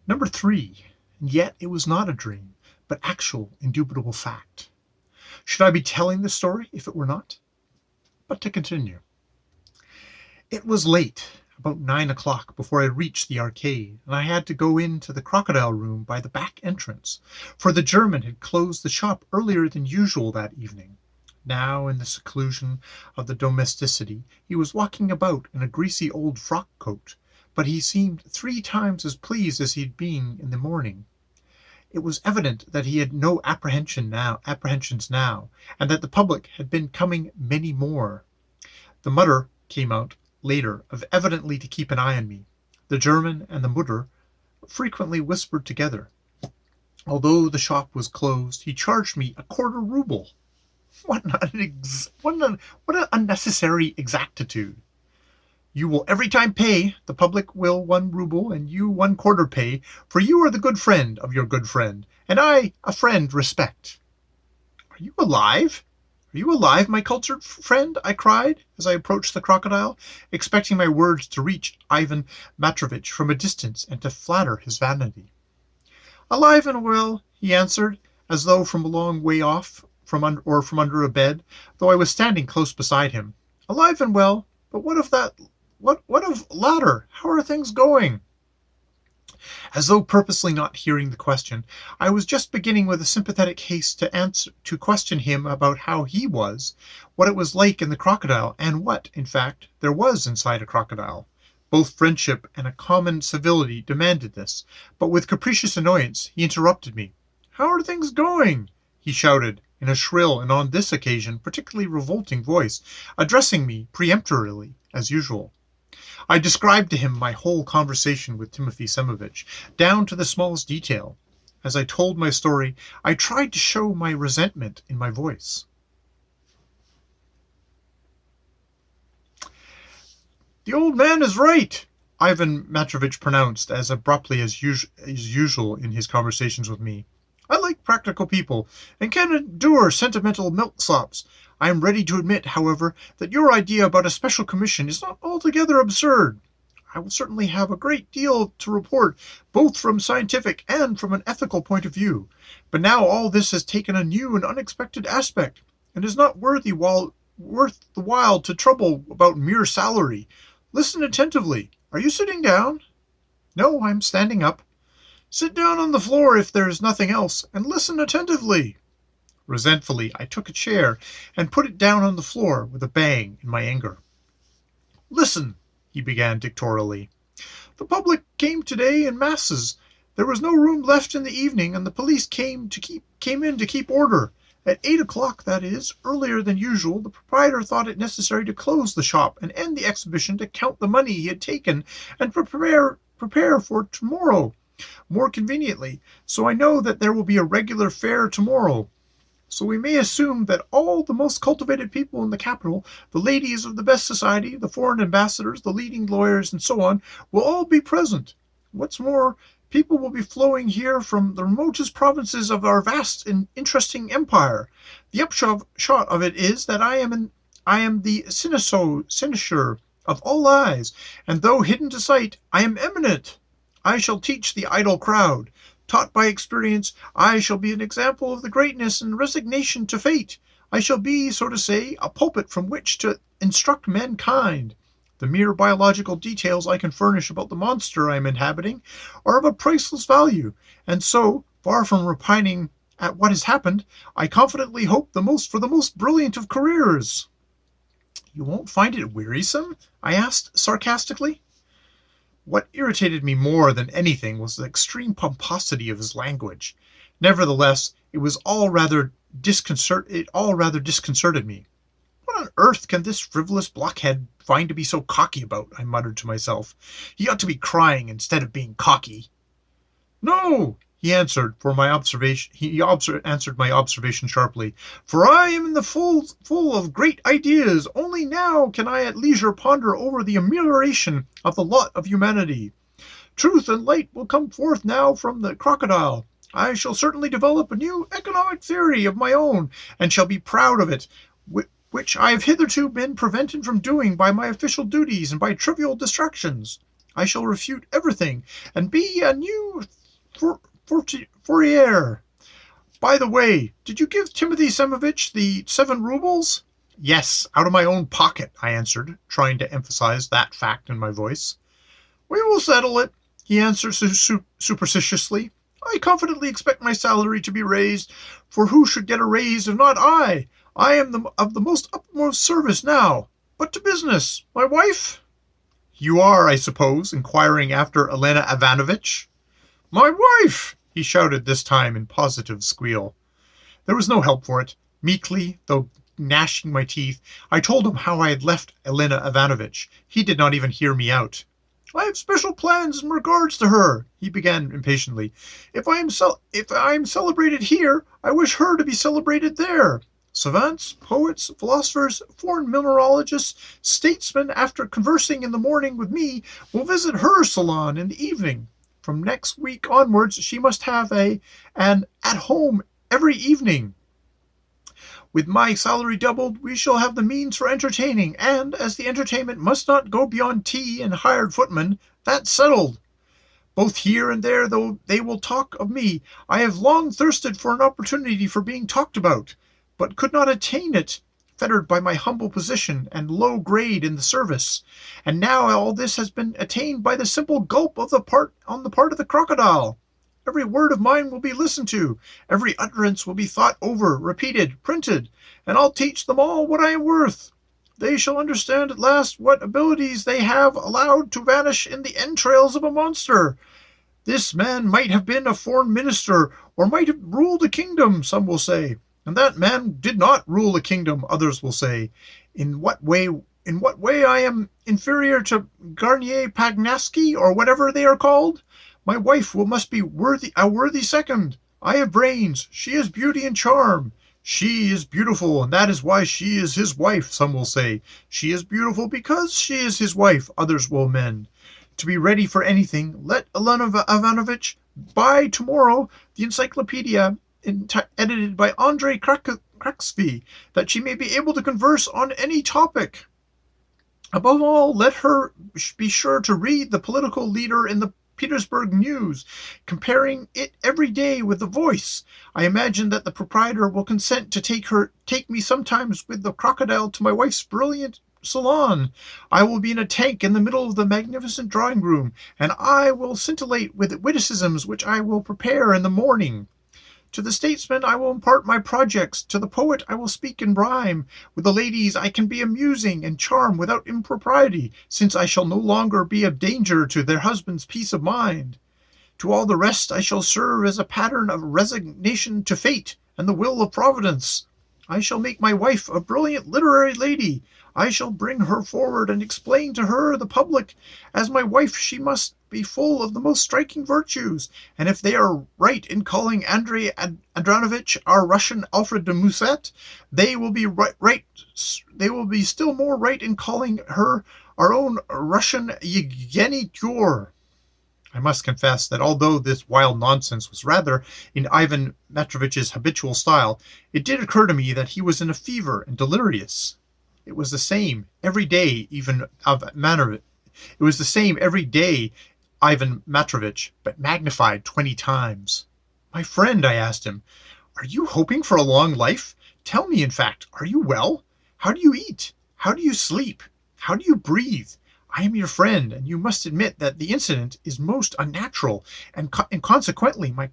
Number 3. And yet it was not a dream, but actual, indubitable fact. Should I be telling the story if it were not? But to continue. It was late, about 9 o'clock, before I reached the arcade, and I had to go into the Crocodile room by the back entrance, for the German had closed the shop earlier than usual that evening. Now, in the seclusion of the domesticity, he was walking about in a greasy old frock coat, but he seemed 3 times as pleased as he had been in the morning. It was evident that he had no apprehensions now, and that the public had been coming many more. The mutter came out later, evidently to keep an eye on me. The German and the mutter frequently whispered together. Although the shop was closed, he charged me a quarter ruble. What an unnecessary exactitude. You will every time pay, the public will 1 ruble, and you 1/4 pay, for you are the good friend of your good friend, and I a friend respect. Are you alive? Are you alive, my cultured friend? I cried, as I approached the crocodile, expecting my words to reach Ivan Matrovitch from a distance and to flatter his vanity. Alive and well, he answered, as though from a long way off, from under a bed, though I was standing close beside him. Alive and well, but what of that? What of latter? How are things going? As though purposely not hearing the question, I was just beginning with a sympathetic haste to question him about how he was, what it was like in the crocodile, and what, in fact, there was inside a crocodile. Both friendship and a common civility demanded this, but with capricious annoyance he interrupted me. How are things going? He shouted, in a shrill and on this occasion particularly revolting voice, addressing me peremptorily, as usual. I described to him my whole conversation with Timothy Semovitch, down to the smallest detail. As I told my story, I tried to show my resentment in my voice. The old man is right, Ivan Matrovitch pronounced as abruptly as usual in his conversations with me. I like practical people, and can endure sentimental milksops. I am ready to admit, however, that your idea about a special commission is not altogether absurd. I will certainly have a great deal to report, both from scientific and from an ethical point of view. But now all this has taken a new and unexpected aspect, and is not worth the while to trouble about mere salary. Listen attentively. Are you sitting down? No, I am standing up. Sit down on the floor if there is nothing else, and listen attentively. Resentfully, I took a chair and put it down on the floor with a bang in my anger. Listen, he began dictatorially. The public came today in masses. There was no room left in the evening, and the police came in to keep order. At 8 o'clock, that is, earlier than usual, the proprietor thought it necessary to close the shop and end the exhibition to count the money he had taken and prepare for tomorrow. More conveniently, so I know that there will be a regular fair tomorrow. So we may assume that all the most cultivated people in the capital, the ladies of the best society, the foreign ambassadors, the leading lawyers, and so on, will all be present. What's more, people will be flowing here from the remotest provinces of our vast and interesting empire. The upshot of it is that I am the cynosure of all eyes, and though hidden to sight, I am eminent. I shall teach the idle crowd. Taught by experience, I shall be an example of the greatness and resignation to fate. I shall be, so to say, a pulpit from which to instruct mankind. The mere biological details I can furnish about the monster I am inhabiting are of a priceless value, and so, far from repining at what has happened, I confidently hope for the most brilliant of careers. You won't find it wearisome? I asked sarcastically. What irritated me more than anything was the extreme pomposity of his language. Nevertheless, it all rather disconcerted me. What on earth can this frivolous blockhead find to be so cocky about? I muttered to myself. He ought to be crying instead of being cocky. No, he answered my observation sharply. For I am in the full of great ideas. Only now can I at leisure ponder over the amelioration of the lot of humanity. Truth and light will come forth now from the crocodile. I shall certainly develop a new economic theory of my own, and shall be proud of it, which I have hitherto been prevented from doing by my official duties and by trivial distractions. I shall refute everything, and be a new Fourier. By the way, did you give Timothy Semovich the 7 rubles? Yes, out of my own pocket, I answered, trying to emphasize that fact in my voice. We will settle it, he answered superciliously. I confidently expect my salary to be raised, for who should get a raise if not I? I am of the most utmost service now. But to business. My wife? You are, I suppose, inquiring after Elena Ivanovich? My wife! He shouted this time in positive squeal. There was no help for it. Meekly, though gnashing my teeth, I told him how I had left Elena Ivanovich. He did not even hear me out. I have special plans in regards to her, he began impatiently. If I am celebrated here, I wish her to be celebrated there. Savants, poets, philosophers, foreign mineralogists, statesmen, after conversing in the morning with me, will visit her salon in the evening. From next week onwards, she must have an at home every evening. With my salary doubled, we shall have the means for entertaining, and, as the entertainment must not go beyond tea and hired footmen, that's settled. Both here and there, though they will talk of me, I have long thirsted for an opportunity for being talked about, but could not attain it, fettered by my humble position and low grade in the service. And now all this has been attained by the simple gulp on the part of the crocodile. Every word of mine will be listened to, every utterance will be thought over, repeated, printed, and I'll teach them all what I am worth. They shall understand at last what abilities they have allowed to vanish in the entrails of a monster. This man might have been a foreign minister, or might have ruled a kingdom, some will say. And that man did not rule a kingdom, others will say. In what way I am inferior to Garnier Pagnaski, or whatever they are called? My wife must be a worthy second. I have brains. She has beauty and charm. She is beautiful, and that is why she is his wife, some will say. She is beautiful because she is his wife, others will amend. To be ready for anything, let Elena Ivanovich buy tomorrow the encyclopedia edited by Andrei Crcdl, that she may be able to converse on any topic. Above all, let her be sure to read the political leader in the Petersburg News, comparing it every day with The Voice. I imagine that the proprietor will consent to take me sometimes with the Crcdl to my wife's brilliant salon. I will be in a tank in the middle of the magnificent drawing room, and I will scintillate with witticisms which I will prepare in the morning. To the statesman I will impart my projects. To the poet I will speak in rhyme. With the ladies I can be amusing and charm without impropriety, since I shall no longer be a danger to their husband's peace of mind. To all the rest I shall serve as a pattern of resignation to fate and the will of Providence. I shall make my wife a brilliant literary lady. I shall bring her forward and explain to her, the public, as my wife she must be full of the most striking virtues, and if they are right in calling Andrei Andronovich our Russian Alfred de Musset, they will be still more right in calling her our own Russian Yevgeny Tur. I must confess that although this wild nonsense was rather in Ivan Petrovich's habitual style, it did occur to me that he was in a fever and delirious. It was the same every day, Ivan Matrovich, but magnified 20 times. My friend, I asked him, are you hoping for a long life? Tell me, in fact, are you well? How do you eat? How do you sleep? How do you breathe? I am your friend, and you must admit that the incident is most unnatural, and consequently my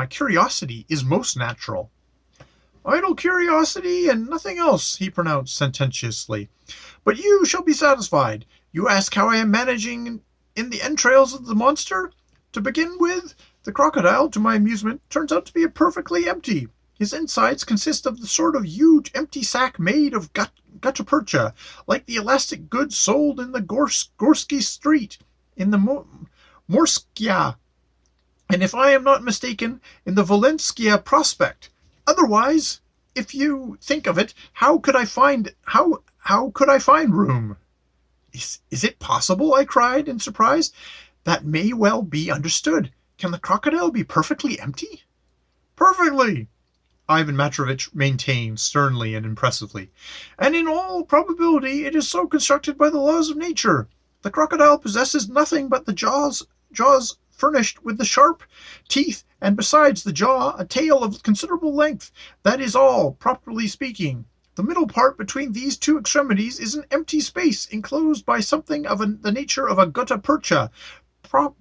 curiosity is most natural. Idle curiosity and nothing else, he pronounced sententiously. But you shall be satisfied. You ask how I am managing in the entrails of the monster? To begin with, the crocodile, to my amusement, turns out to be perfectly empty. His insides consist of the sort of huge empty sack made of gutta-percha, like the elastic goods sold in the Gorsky Street, in the Morskia, and if I am not mistaken, in the Volenskia Prospect. Otherwise, if you think of it, how could I find room? Is it possible? I cried in surprise. That may well be understood. Can the crocodile be perfectly empty? Perfectly, Ivan Matrovich maintained sternly and impressively. And in all probability it is so constructed by the laws of nature. The crocodile possesses nothing but the jaws furnished with the sharp teeth, and besides the jaw, a tail of considerable length. That is all, properly speaking. The middle part between these two extremities is an empty space enclosed by something of the nature of a gutta percha,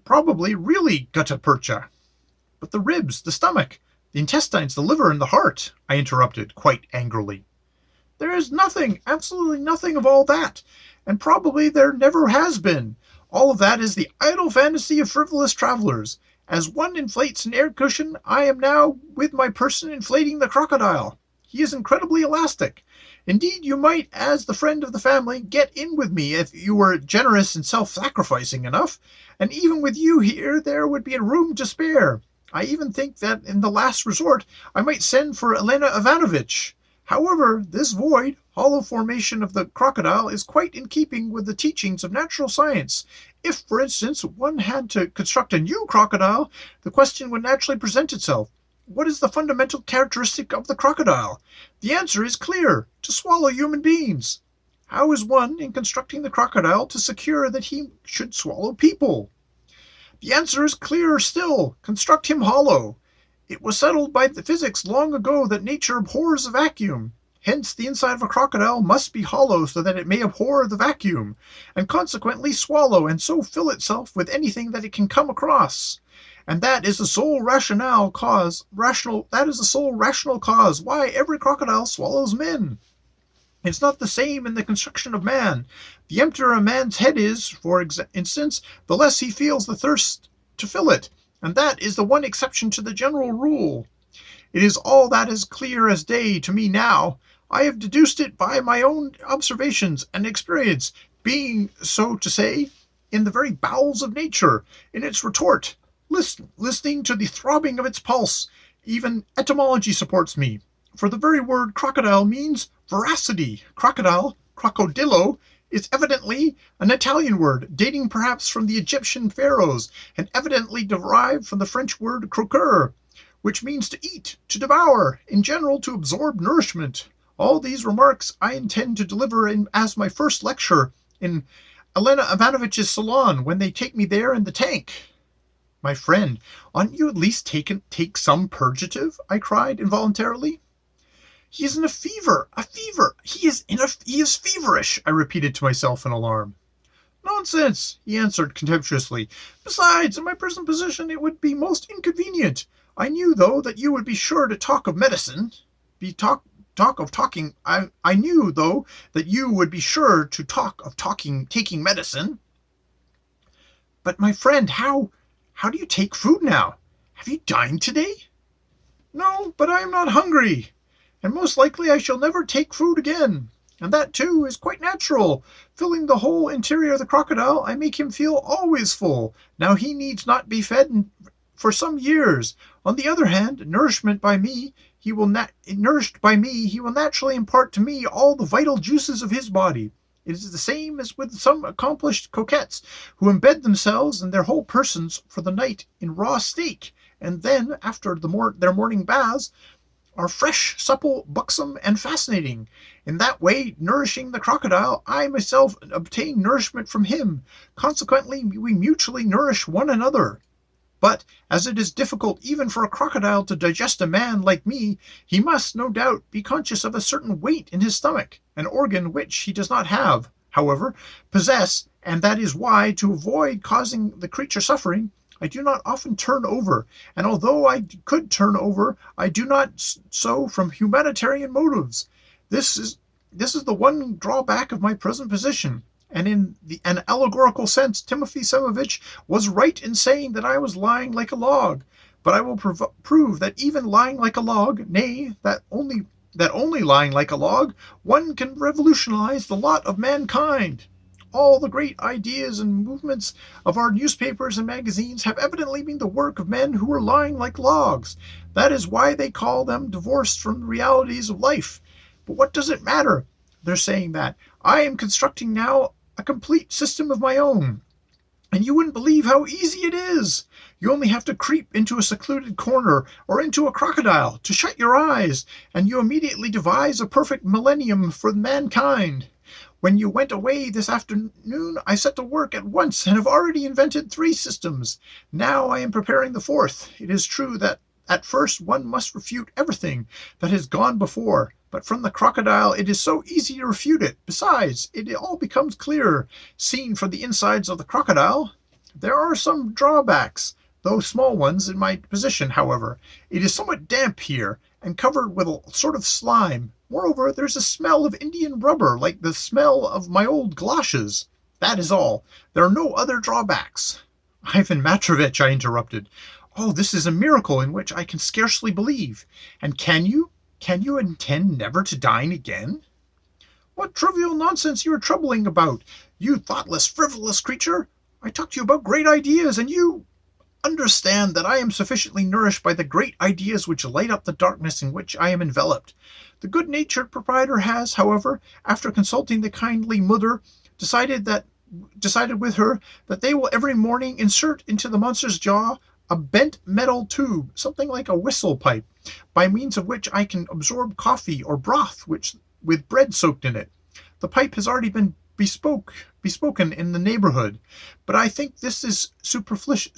probably really gutta percha. But the ribs, the stomach, the intestines, the liver, and the heart, I interrupted, quite angrily. There is nothing, absolutely nothing of all that, and probably there never has been. All of that is the idle fantasy of frivolous travelers. As one inflates an air cushion, I am now with my person inflating the crocodile. He is incredibly elastic. Indeed, you might, as the friend of the family, get in with me if you were generous and self-sacrificing enough, and even with you here there would be a room to spare. I even think that in the last resort I might send for Elena Ivanovitch. However, this void, hollow formation of the crocodile is quite in keeping with the teachings of natural science. If, for instance, one had to construct a new crocodile, the question would naturally present itself. What is the fundamental characteristic of the crocodile? The answer is clear: to swallow human beings. How is one, in constructing the crocodile, to secure that he should swallow people? The answer is clearer still: construct him hollow. It was settled by the physics long ago that nature abhors a vacuum. Hence the inside of a crocodile must be hollow so that it may abhor the vacuum, and consequently swallow and so fill itself with anything that it can come across. And that is the sole rational cause why every crocodile swallows men. It's not the same in the construction of man. The emptier a man's head is, for instance, the less he feels the thirst to fill it, and that is the one exception to the general rule. It is all that is clear as day to me now. I have deduced it by my own observations and experience, being, so to say, in the very bowels of nature, in its retort, listening to the throbbing of its pulse. Even etymology supports me, for the very word crocodile means veracity. Crocodillo, is evidently an Italian word, dating perhaps from the Egyptian pharaohs, and evidently derived from the French word croquer, which means to eat, to devour, in general to absorb nourishment. All these remarks I intend to deliver as my first lecture in Elena Ivanovitch's salon when they take me there in the tank. My friend, oughtn't you at least take some purgative? I cried involuntarily. He is in a fever, He is feverish, I repeated to myself in alarm. Nonsense, he answered contemptuously. Besides, in my present position it would be most inconvenient. I knew, though, that you would be sure to talk of medicine. I knew, though, that you would be sure to talk of taking medicine. But, my friend, how do you take food now? Have you dined today? No, but I am not hungry, and most likely I shall never take food again. And that, too, is quite natural. Filling the whole interior of the crocodile, I make him feel always full. Now he needs not be fed for some years. On the other hand, nourished by me, he will naturally impart to me all the vital juices of his body. It is the same as with some accomplished coquettes, who embed themselves and their whole persons for the night in raw steak, and then, after their morning baths, are fresh, supple, buxom, and fascinating. In that way, nourishing the crocodile, I myself obtain nourishment from him. Consequently, we mutually nourish one another. But, as it is difficult even for a crocodile to digest a man like me, he must, no doubt, be conscious of a certain weight in his stomach, an organ which he does not however, possess, and that is why, to avoid causing the creature suffering, I do not often turn over, and although I could turn over, I do not so from humanitarian motives. This is the one drawback of my present position. And in an allegorical sense, Timothy Semovich was right in saying that I was lying like a log. But I will prove that even lying like a log, nay, that only lying like a log, one can revolutionize the lot of mankind. All the great ideas and movements of our newspapers and magazines have evidently been the work of men who were lying like logs. That is why they call them divorced from the realities of life. But what does it matter? They're saying that. I am constructing now a complete system of my own. And you wouldn't believe how easy it is. You only have to creep into a secluded corner or into a crocodile, to shut your eyes, and you immediately devise a perfect millennium for mankind. When you went away this afternoon, I set to work at once and have already invented 3 systems. Now I am preparing the 4th. It is true that at first one must refute everything that has gone before, but from the crocodile it is so easy to refute it. Besides, it all becomes clearer, seen from the insides of the crocodile. There are some drawbacks, though small ones, in my position, however. It is somewhat damp here, and covered with a sort of slime. Moreover, there's a smell of Indian rubber, like the smell of my old galoshes. That is all. There are no other drawbacks. Ivan Matrovitch, I interrupted. Oh, this is a miracle in which I can scarcely believe. And can you intend never to dine again? What trivial nonsense you are troubling about, you thoughtless, frivolous creature! I talk to you about great ideas, and you understand that I am sufficiently nourished by the great ideas which light up the darkness in which I am enveloped. The good-natured proprietor has, however, after consulting the kindly mother, decided with her that they will every morning insert into the monster's jaw a bent metal tube, something like a whistle pipe, by means of which I can absorb coffee or broth with bread soaked in it. The pipe has already been bespoken in the neighborhood, but I think this is superfluous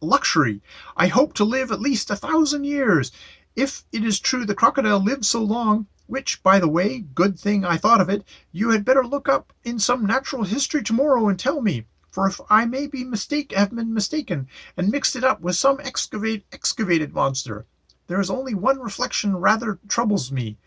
luxury. I hope to live at least 1,000 years. If it is true the crocodile lived so long, which, by the way, good thing I thought of it, you had better look up in some natural history tomorrow and tell me, for if I may have been mistaken, and mixed it up with some excavated monster. There is only one reflection rather troubles me.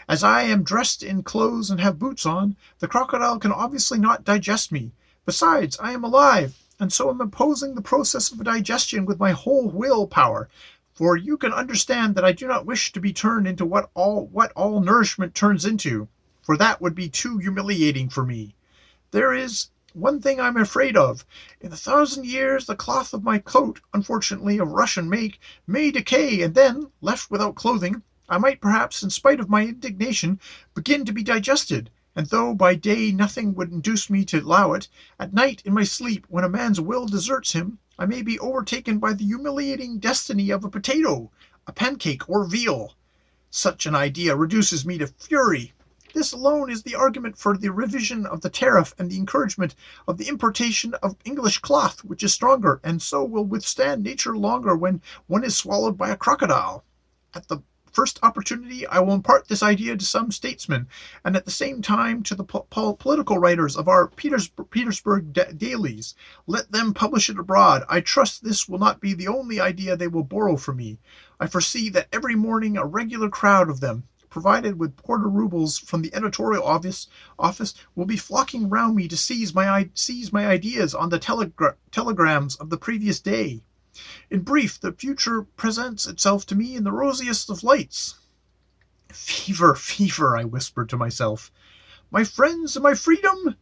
As I am dressed in clothes and have boots on, the crocodile can obviously not digest me. Besides, I am alive, and so am opposing the process of digestion with my whole will power. For you can understand that I do not wish to be turned into what all nourishment turns into, for that would be too humiliating for me. There is one thing I am afraid of. In 1,000 years the cloth of my coat, unfortunately of Russian make, may decay, and then, left without clothing, I might perhaps, in spite of my indignation, begin to be digested, and though by day nothing would induce me to allow it, at night in my sleep, when a man's will deserts him, I may be overtaken by the humiliating destiny of a potato, a pancake, or veal. Such an idea reduces me to fury. This alone is the argument for the revision of the tariff and the encouragement of the importation of English cloth, which is stronger, and so will withstand nature longer when one is swallowed by a crocodile. At the first opportunity I will impart this idea to some statesman, and at the same time to the political writers of our Petersburg dailies. Let them publish it abroad. I trust this will not be the only idea they will borrow from me. I foresee that every morning a regular crowd of them, provided with quarter rubles from the editorial office, will be flocking round me to seize my ideas on the telegrams of the previous day. In brief, the future presents itself to me in the rosiest of lights. Fever, fever, I whispered to myself. My friends and my freedom?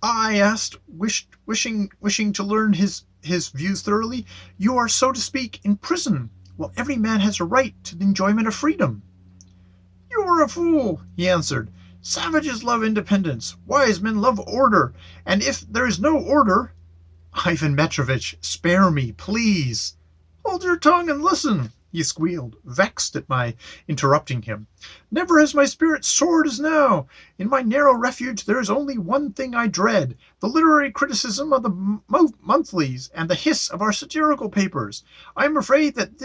I asked, wishing to learn his views thoroughly. You are, so to speak, in prison. Well, every man has a right to the enjoyment of freedom. You are a fool, he answered. Savages love independence. Wise men love order. And if there is no order... Ivan Petrovitch, spare me, please. Hold your tongue and listen, he squealed, vexed at my interrupting him. Never has my spirit soared as now. In my narrow refuge there is only one thing I dread, the literary criticism of the monthlies and the hiss of our satirical papers. I am afraid that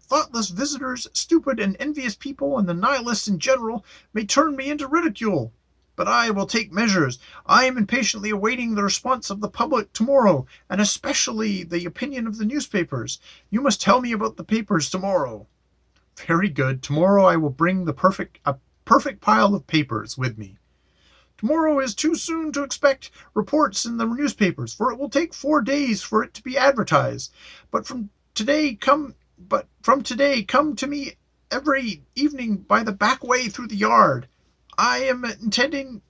thoughtless visitors, stupid and envious people, and the nihilists in general may turn me into ridicule. But I will take measures. I am impatiently awaiting the response of the public tomorrow, and especially the opinion of the newspapers. You must tell me about the papers tomorrow. Very good. Tomorrow I will bring a perfect pile of papers with me. Tomorrow is too soon to expect reports in the newspapers, for it will take 4 days for it to be advertised. But from today come to me every evening by the back way through the yard. I am intending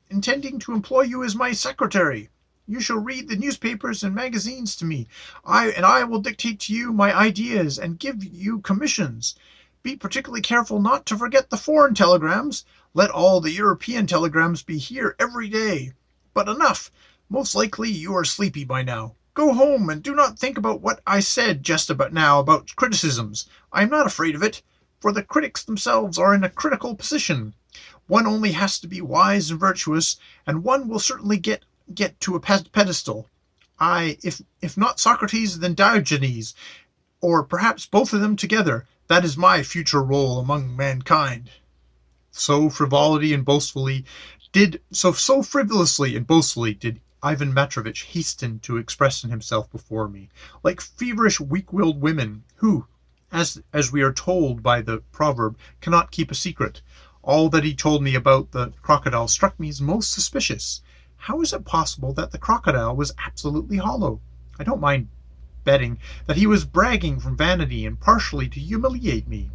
to employ you as my secretary. You shall read the newspapers and magazines to me. I will dictate to you my ideas and give you commissions. Be particularly careful not to forget the foreign telegrams. Let all the European telegrams be here every day. But enough. Most likely you are sleepy by now. Go home and do not think about what I said just about criticisms. I am not afraid of it, for the critics themselves are in a critical position. One only has to be wise and virtuous, and one will certainly get to a pedestal. If not Socrates, then Diogenes, or perhaps both of them together. That is my future role among mankind. So frivolously and boastfully did Ivan Matrovitch hasten to express himself before me, like feverish, weak-willed women, who, as we are told by the proverb, cannot keep a secret. All that he told me about the crocodile struck me as most suspicious. How is it possible that the crocodile was absolutely hollow? I don't mind betting that he was bragging from vanity and partially to humiliate me.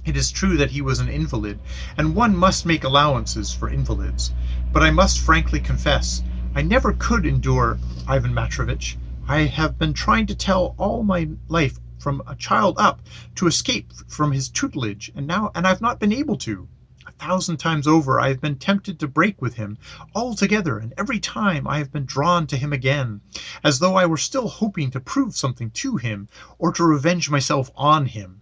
It is true that he was an invalid, and one must make allowances for invalids. But I must frankly confess, I never could endure Ivan Matrovitch. I have been trying to tell all my life from a child up to escape from his tutelage, and I've not been able to. 1,000 times over I have been tempted to break with him altogether, and every time I have been drawn to him again, as though I were still hoping to prove something to him, or to revenge myself on him.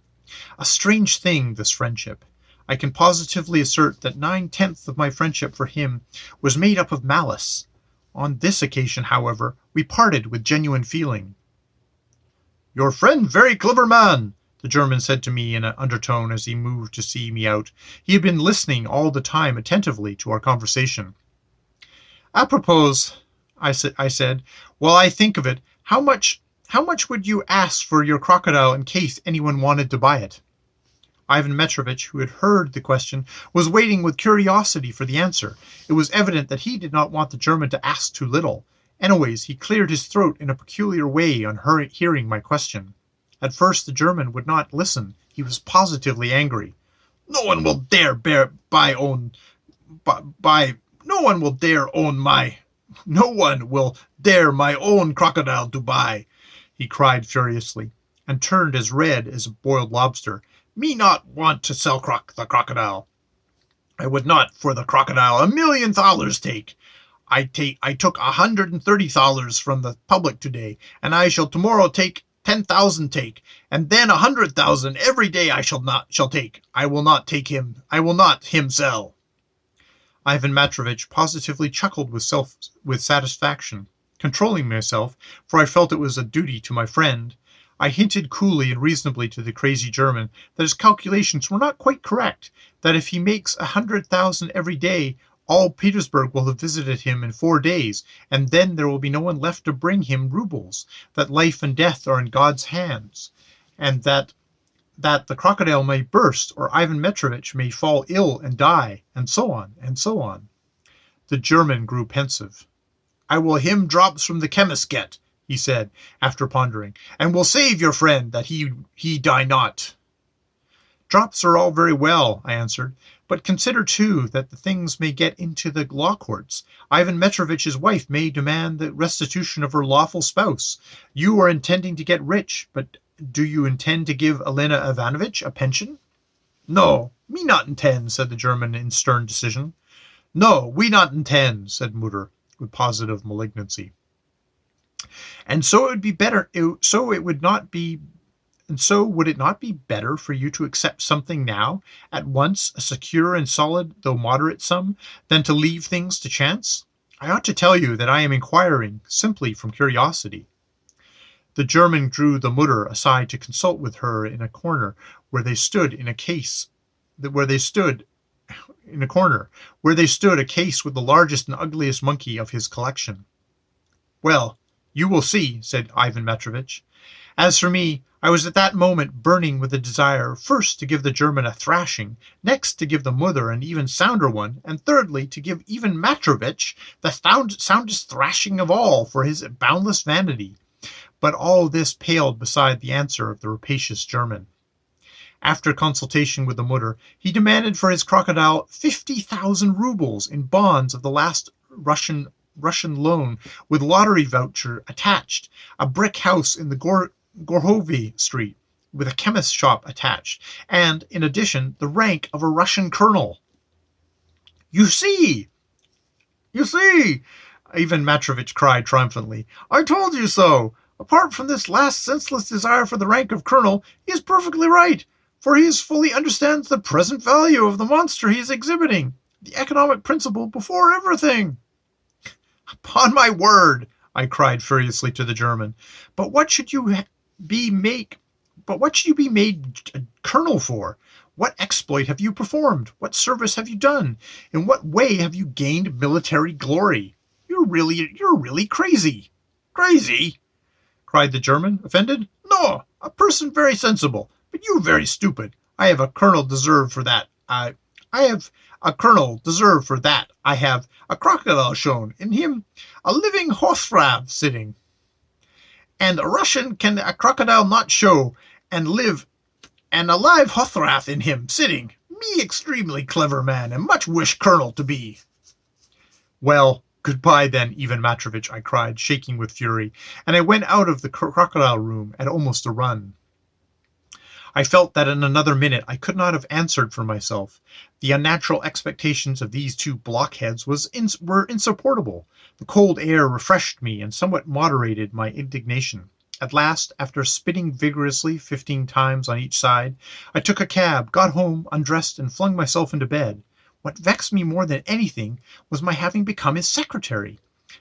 A strange thing, this friendship. I can positively assert that 9/10 of my friendship for him was made up of malice. On this occasion, however, we parted with genuine feeling. "Your friend very clever man," the German said to me in an undertone as he moved to see me out. He had been listening all the time attentively to our conversation. "Apropos," I said, "while I think of it, how much would you ask for your crocodile in case anyone wanted to buy it?" Ivan Petrovitch, who had heard the question, was waiting with curiosity for the answer. It was evident that he did not want the German to ask too little. Anyways, he cleared his throat in a peculiar way on hearing my question. At first the German would not listen. He was positively angry. No one will dare own my own crocodile to buy," he cried furiously, and turned as red as a boiled lobster. "Me not want to sell the crocodile. I would not for the crocodile $1,000,000 take. I took $130 from the public today, and I shall tomorrow take 10,000 take, and then 100,000 every day I shall take. I will not him sell." Ivan Matrovitch positively chuckled with satisfaction. Controlling myself, for I felt it was a duty to my friend, I hinted coolly and reasonably to the crazy German that his calculations were not quite correct, that if he makes 100,000 every day, all Petersburg will have visited him in 4 days, and then there will be no one left to bring him rubles, that life and death are in God's hands, and that the crocodile may burst, or Ivan Petrovitch may fall ill and die, and so on, and so on. The German grew pensive. "I will him drops from the chemist get," he said, after pondering, "and will save your friend, that he die not." "Drops are all very well," I answered, "but consider, too, that the things may get into the law courts. Ivan Petrovitch's wife may demand the restitution of her lawful spouse. You are intending to get rich, but do you intend to give Elena Ivanovitch a pension?" "No, me not intend," said the German in stern decision. "No, we not intend," said Mutter, with positive malignancy. "And so would it not be better for you to accept something now, at once, a secure and solid though moderate sum, than to leave things to chance? I ought to tell you that I am inquiring simply from curiosity." The German drew the Mutter aside to consult with her in a corner where they stood a case with the largest and ugliest monkey of his collection. "Well, you will see," said Ivan Petrovitch. As for me, I was at that moment burning with a desire, first to give the German a thrashing, next to give the Mutter an even sounder one, and thirdly to give even Matrovitch the soundest thrashing of all for his boundless vanity. But all this paled beside the answer of the rapacious German. After consultation with the Mutter, he demanded for his crocodile 50,000 rubles in bonds of the last Russian loan, with lottery voucher attached, a brick house in the Gorhovy Street, with a chemist's shop attached, and, in addition, the rank of a Russian colonel. You see, Ivan Matrovitch cried triumphantly. "I told you so. Apart from this last senseless desire for the rank of colonel, he is perfectly right. for he fully understands the present value of the monster he is exhibiting, the economic principle before everything." "Upon my word," I cried furiously to the German, "but what should you be make? But what should you be made a colonel for? What exploit have you performed? What service have you done? In what way have you gained military glory? You're really crazy." "Crazy?" cried the German, offended. "No, a person very sensible, but you very stupid. I have a colonel deserved for that. I have a colonel deserved for that. I have a crocodile shown in him, a living Hothrav sitting. And a Russian can a crocodile not show, and live, and a live Hothrav in him sitting. Me extremely clever man, and much wish colonel to be." "Well, goodbye then, Ivan Matrovitch," I cried, shaking with fury, and I went out of the crocodile room at almost a run. I felt that in another minute I could not have answered for myself. The unnatural expectations of these two blockheads were insupportable. The cold air refreshed me and somewhat moderated my indignation. At last, after spitting vigorously 15 times on each side, I took a cab, got home, undressed, and flung myself into bed. What vexed me more than anything was my having become his secretary.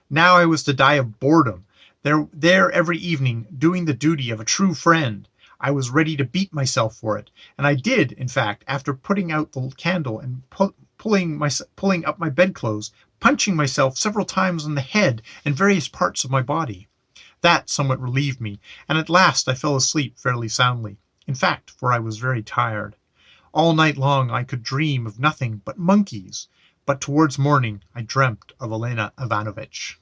Now I was to die of boredom, there every evening, doing the duty of a true friend. I was ready to beat myself for it, and I did, in fact, after putting out the candle and pulling up my bedclothes, punching myself several times on the head and various parts of my body. That somewhat relieved me, and at last I fell asleep fairly soundly. In fact, for I was very tired. All night long I could dream of nothing but monkeys, but towards morning I dreamt of Elena Ivanovitch.